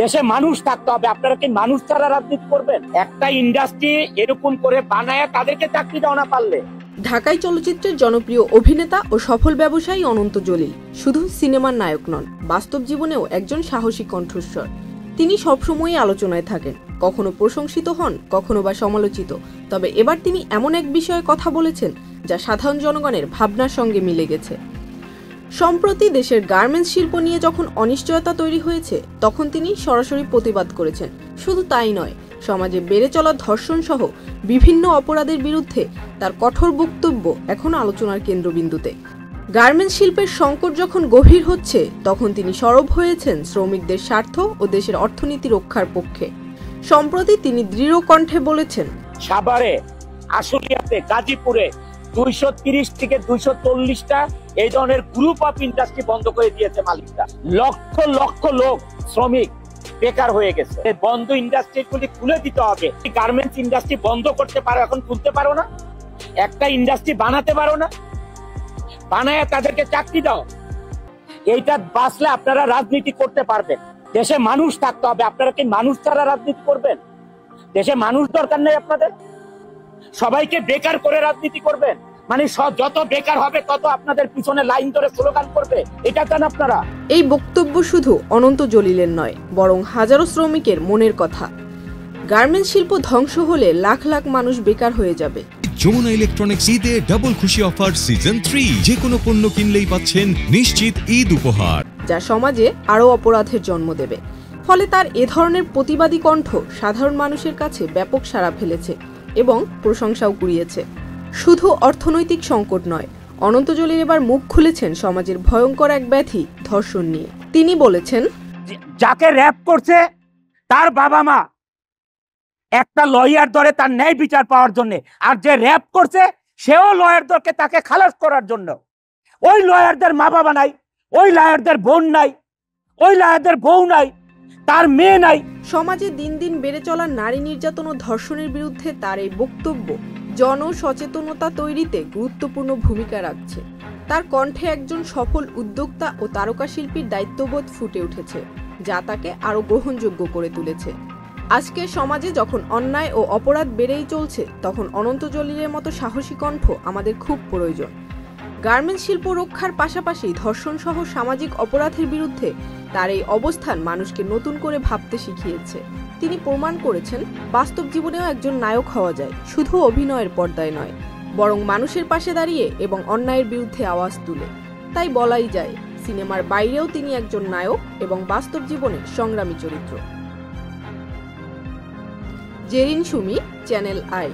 দেশে মানুষ থাকতে হবে। আপনারা কি মানুষ ছাড়া রাজনীতি করবেন? একটা ইন্ডাস্ট্রি এরকম করে বানায় তাদেরকে চাকরি দাও না পারলে। ঢাকাই চলচ্চিত্রের জনপ্রিয় অভিনেতা ও সফল ব্যবসায়ী অনন্ত জলিল শুধু সিনেমার নায়ক নন, বাস্তব জীবনেও একজন সাহসী কণ্ঠস্বর। তিনি সবসময়ই আলোচনায় থাকেন, কখনো প্রশংসিত হন, কখনো বা সমালোচিত। তবে এবার তিনি এমন এক বিষয়ে কথা বলেছেন যা সাধারণ জনগণের ভাবনার সঙ্গে মিলে গেছে। সম্প্রতি দেশের গার্মেন্টস শিল্প নিয়ে যখন অনিশ্চয়তা তৈরি হয়েছে, তখন তিনি সরাসরি প্রতিবাদ করেছেন। শুধু তাই নয়, সমাজে বেড়ে চলা ধর্ষণ সহ বিভিন্ন অপরাধের বিরুদ্ধে তার কঠোর বক্তব্য এখন আলোচনার কেন্দ্রবিন্দুতে। গার্মেন্টস শিল্পের সংকট যখন গভীর হচ্ছে, তখন তিনি সরব হয়েছেন শ্রমিকদের স্বার্থ ও দেশের অর্থনীতি রক্ষার পক্ষে। সম্প্রতি তিনি দৃঢ় কণ্ঠে বলেছেন, সাভারে, আশুলিয়াতে, গাজীপুরে 230 থেকে 240টা এই ধরনের গ্রুপ অফ ইন্ডাস্ট্রি বন্ধ করে দিয়েছে মালিকরা। লক্ষ লক্ষ লোক শ্রমিক বেকার হয়ে গেছে। বন্ধ ইন্ডাস্ট্রিগুলি খুলে দিতে হবে। গার্মেন্টস ইন্ডাস্ট্রি বন্ধ করতে পারো, এখন খুলতে পারো না। একটা ইন্ডাস্ট্রি বানাতে পারো না, বানায় তাদেরকে চাকরি দাও। এইটা বাঁচলে আপনারা রাজনীতি করতে পারবেন। দেশে মানুষ থাকতে হবে। আপনারা কি মানুষ ছাড়া রাজনীতি করবেন? দেশে মানুষ দরকার নেই আপনাদের। সবাইকে বেকার করে রাজনীতি করবেন, মানে যত বেকার হবে তত আপনাদের পিছনে লাইন ধরে স্লোগান করবে, এটা চান আপনারা? এই বক্তব্য শুধু অনন্ত জলিলের নয়, বরং হাজারো শ্রমিকের মনের কথা। গার্মেন্টস শিল্প ধ্বংস হলে লাখ লাখ মানুষ বেকার হয়ে যাবে। যমুনা ইলেকট্রনিক্স ঈদে ডাবল খুশি অফার সিজন 3, যে কোনো পণ্য কিনলেই পাচ্ছেন নিশ্চিত ঈদ উপহার, যা সমাজে আরও অপরাধের জন্ম দেবে। ফলে তার এ ধরনের প্রতিবাদী কণ্ঠ সাধারণ মানুষের কাছে ব্যাপক সাড়া ফেলেছে এবং প্রশংসাও কুড়িয়েছে। শুধু অর্থনৈতিক সংকট নয়, অনন্ত জলিল এবার মুখ খুলেছেন সমাজের ভয়ঙ্কর এক ব্যাধি ধর্ষণ নিয়ে। তিনি বলেছেন, যাকে র‍্যাপ করছে তার বাবা মা একটা লয়ার ধরে তার ন্যায় বিচার পাওয়ার জন্য, আর যে র‍্যাপ করছে সেও লয়ার ধরে তাকে খালাস করার জন্য। ওই লয়ারদের মা বাবা নাই, ওই লয়ারদের বোন নাই, ওই লয়ারদের বউ নাই, তার মেয়ে নাই। সমাজে দিন দিন বেড়ে চলা নারী নির্যাতন ও ধর্ষণের বিরুদ্ধে তার এই বক্তব্য জনসচেতনতা তৈরিতে গুরুত্বপূর্ণ ভূমিকা রাখছে। তার কণ্ঠে একজন সফল উদ্যোক্তা ও তারকা শিল্পীর দায়িত্ববোধ ফুটে উঠেছে, যা তাকে আরো গ্রহণযোগ্য করে তুলেছে। আজকের সমাজে যখন অন্যায় ও অপরাধ বেড়েই চলছে, তখন অনন্ত জলিলের মতো সাহসী কণ্ঠ আমাদের খুব প্রয়োজন। গার্মেন্টস শিল্প রক্ষার পাশাপাশি ধর্ষণ সহ সামাজিক অপরাধের বিরুদ্ধে তার এই অবস্থান মানুষকে নতুন করে ভাবতে শিখিয়েছে। তিনি প্রমাণ করেছেন বাস্তব জীবনেও একজন নায়ক হওয়া যায়, শুধু অভিনয়ের পর্দায় নয়, বরং মানুষের পাশে দাঁড়িয়ে এবং অন্যায়ের বিরুদ্ধে আওয়াজ তুলে। তাই বলাই যায়, সিনেমার বাইরেও তিনি একজন নায়ক এবং বাস্তব জীবনের সংগ্রামী চরিত্র। Zerin Sumi, channel I.